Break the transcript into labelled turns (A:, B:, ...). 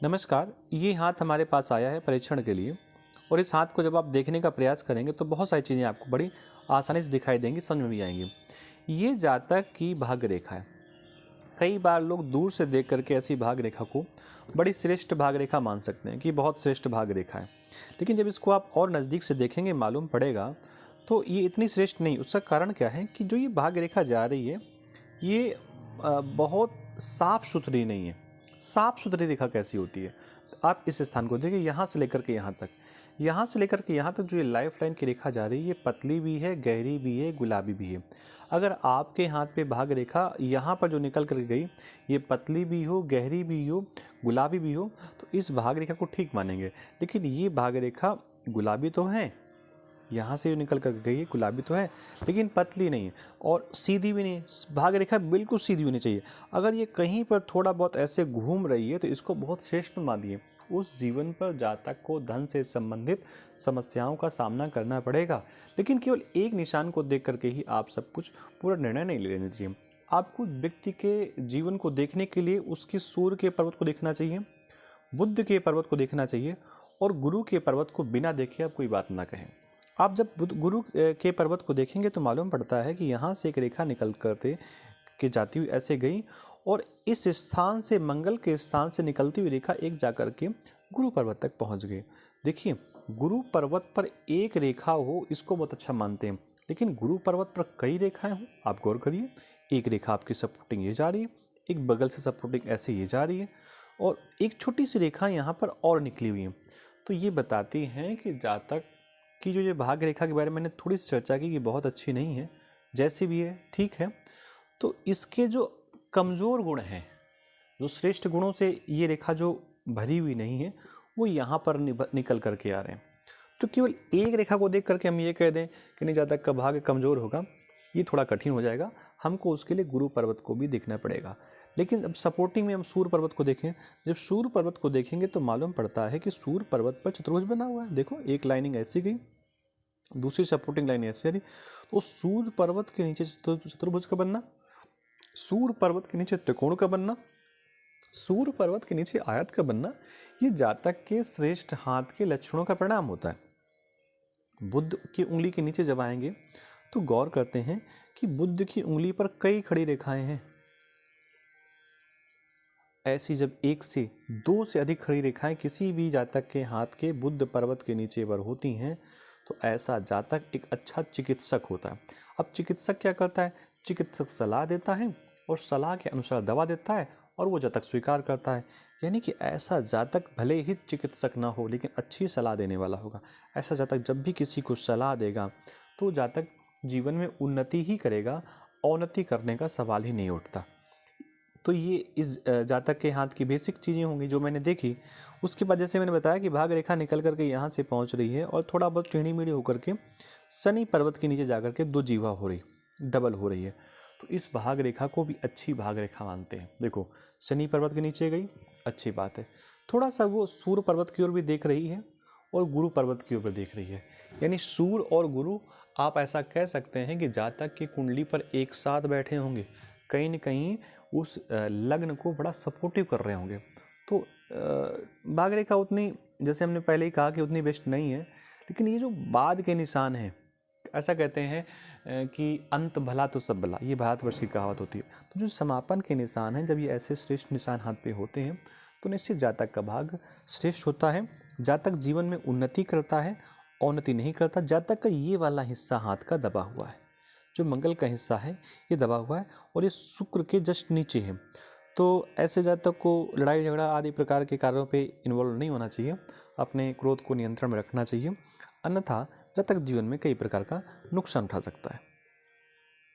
A: नमस्कार। ये हाथ हमारे पास आया है परीक्षण के लिए और इस हाथ को जब आप देखने का प्रयास करेंगे तो बहुत सारी चीज़ें आपको बड़ी आसानी से दिखाई देंगी, समझ में भी आएंगी। ये जातक की भाग्य रेखा है। कई बार लोग दूर से देख करके ऐसी भाग्य रेखा को बड़ी श्रेष्ठ भाग्य रेखा मान सकते हैं कि बहुत श्रेष्ठ भाग्य रेखा है, लेकिन जब इसको आप और नज़दीक से देखेंगे मालूम पड़ेगा तो ये इतनी श्रेष्ठ नहीं। उसका कारण क्या है कि जो ये भाग्य रेखा जा रही है ये बहुत साफ सुथरी नहीं है। साफ सुथरी रेखा कैसी होती है? तो आप इस स्थान को देखिए, यहाँ से लेकर के यहाँ तक, यहाँ से लेकर के यहाँ तक जो ये लाइफ लाइन की रेखा जा रही है ये पतली भी है, गहरी भी है, गुलाबी भी है। अगर आपके हाथ पे भाग्य रेखा यहाँ पर जो निकल कर गई ये पतली भी हो, गहरी भी हो, गुलाबी भी हो तो इस भाग्य रेखा को ठीक मानेंगे। लेकिन ये भाग्य रेखा गुलाबी तो है, यहाँ से निकल कर गई है, गुलाबी तो है लेकिन पतली नहीं है और सीधी भी नहीं। भाग्य रेखा बिल्कुल सीधी होनी चाहिए। अगर ये कहीं पर थोड़ा बहुत ऐसे घूम रही है तो इसको बहुत श्रेष्ठ मानिए। उस जीवन पर जातक को धन से संबंधित समस्याओं का सामना करना पड़ेगा, लेकिन केवल एक निशान को देख करके ही आप सब कुछ पूरा निर्णय नहीं लेना चाहिए। आपको व्यक्ति के जीवन को देखने के लिए उसके सूर्य के पर्वत को देखना चाहिए, बुध के पर्वत को देखना चाहिए और गुरु के पर्वत को बिना देखे आप कोई बात ना कहें। आप जब गुरु के पर्वत को देखेंगे तो मालूम पड़ता है कि यहाँ से एक रेखा निकल करते के जाती हुई ऐसे गई और इस स्थान से, मंगल के स्थान से निकलती हुई रेखा एक जाकर के गुरु पर्वत तक पहुँच गई। देखिए, गुरु पर्वत पर एक रेखा हो इसको बहुत अच्छा मानते हैं, लेकिन गुरु पर्वत पर कई रेखाएं हों, आप गौर करिए। एक रेखा आपकी सपोर्टिंग ये जा रही है, एक बगल से सपोर्टिंग ऐसे ये जा रही है और एक छोटी सी रेखा यहाँ पर और निकली हुई है। तो ये बताती हैं कि जातक कि जो ये भाग्य रेखा के बारे में मैंने थोड़ी सी चर्चा की कि बहुत अच्छी नहीं है, जैसी भी है ठीक है। तो इसके जो कमज़ोर गुण हैं, जो श्रेष्ठ गुणों से ये रेखा जो भरी हुई नहीं है वो यहाँ पर निकल करके आ रहे हैं। तो केवल एक रेखा को देख करके हम ये कह दें कि नहीं जातक का भाग्य कमज़ोर होगा, ये थोड़ा कठिन हो जाएगा। हमको उसके लिए गुरु पर्वत को भी देखना पड़ेगा। लेकिन अब सपोर्टिंग में हम सूर्य पर्वत को देखें, जब सूर्य पर्वत को देखेंगे तो मालूम पड़ता है कि सूर्य पर्वत पर चतुर्भुज बना हुआ है। देखो, एक लाइनिंग ऐसी गई, दूसरी सपोर्टिंग लाइन ऐसी आ रही। तो सूर्य पर्वत के नीचे चतुर्भुज का बनना, सूर्य पर्वत के नीचे त्रिकोण का बनना, सूर्य पर्वत के नीचे आयत का बनना, ये जातक के श्रेष्ठ हाथ के लक्षणों का परिणाम होता है। बुध की उंगली के नीचे जब आएंगे तो गौर करते हैं कि बुध की उंगली पर कई खड़ी रेखाएं हैं। ऐसी जब एक से दो से अधिक खड़ी रेखाएं किसी भी जातक के हाथ के बुध पर्वत के नीचे पर होती हैं तो ऐसा जातक एक अच्छा चिकित्सक होता है। अब चिकित्सक क्या करता है? चिकित्सक सलाह देता है और सलाह के अनुसार दवा देता है और वो जातक स्वीकार करता है। यानी कि ऐसा जातक भले ही चिकित्सक ना हो लेकिन अच्छी सलाह देने वाला होगा। ऐसा जातक जब भी किसी को सलाह देगा तो जातक जीवन में उन्नति ही करेगा, अवनति करने का सवाल ही नहीं उठता। तो ये इस जातक के हाथ की बेसिक चीज़ें होंगी जो मैंने देखी। उसके बाद जैसे मैंने बताया कि भाग रेखा निकल करके यहाँ से पहुँच रही है और थोड़ा बहुत टेढ़ी मेढ़ी होकर के शनि पर्वत के नीचे जाकर के दो जीवा हो रही, डबल हो रही है। तो इस भाग रेखा को भी अच्छी भाग रेखा मानते हैं। देखो, शनि पर्वत के नीचे गई, अच्छी बात है। थोड़ा सा वो सूर्य पर्वत की ओर भी देख रही है और गुरु पर्वत की ओर भी देख रही है। यानी सूर्य और गुरु, आप ऐसा कह सकते हैं कि जातक की कुंडली पर एक साथ बैठे होंगे, कहीं न कहीं उस लग्न को बड़ा सपोर्टिव कर रहे होंगे। तो भाग रेखा उतनी, जैसे हमने पहले ही कहा कि उतनी बेस्ट नहीं है, लेकिन ये जो बाद के निशान हैं, ऐसा कहते हैं कि अंत भला तो सब भला, ये भारतवर्ष की कहावत होती है। तो जो समापन के निशान हैं, जब ये ऐसे श्रेष्ठ निशान हाथ पे होते हैं तो निश्चित जातक का भाग्य श्रेष्ठ होता है। जातक जीवन में उन्नति करता है, अवनति नहीं करता। जातक का ये वाला हिस्सा हाथ का दबा हुआ है, जो मंगल का हिस्सा है ये दबा हुआ है और ये शुक्र के जस्ट नीचे है। तो ऐसे जातक को लड़ाई झगड़ा आदि प्रकार के कार्यों पे इन्वॉल्व नहीं होना चाहिए, अपने क्रोध को नियंत्रण में रखना चाहिए, अन्यथा जातक जीवन में कई प्रकार का नुकसान उठा सकता है।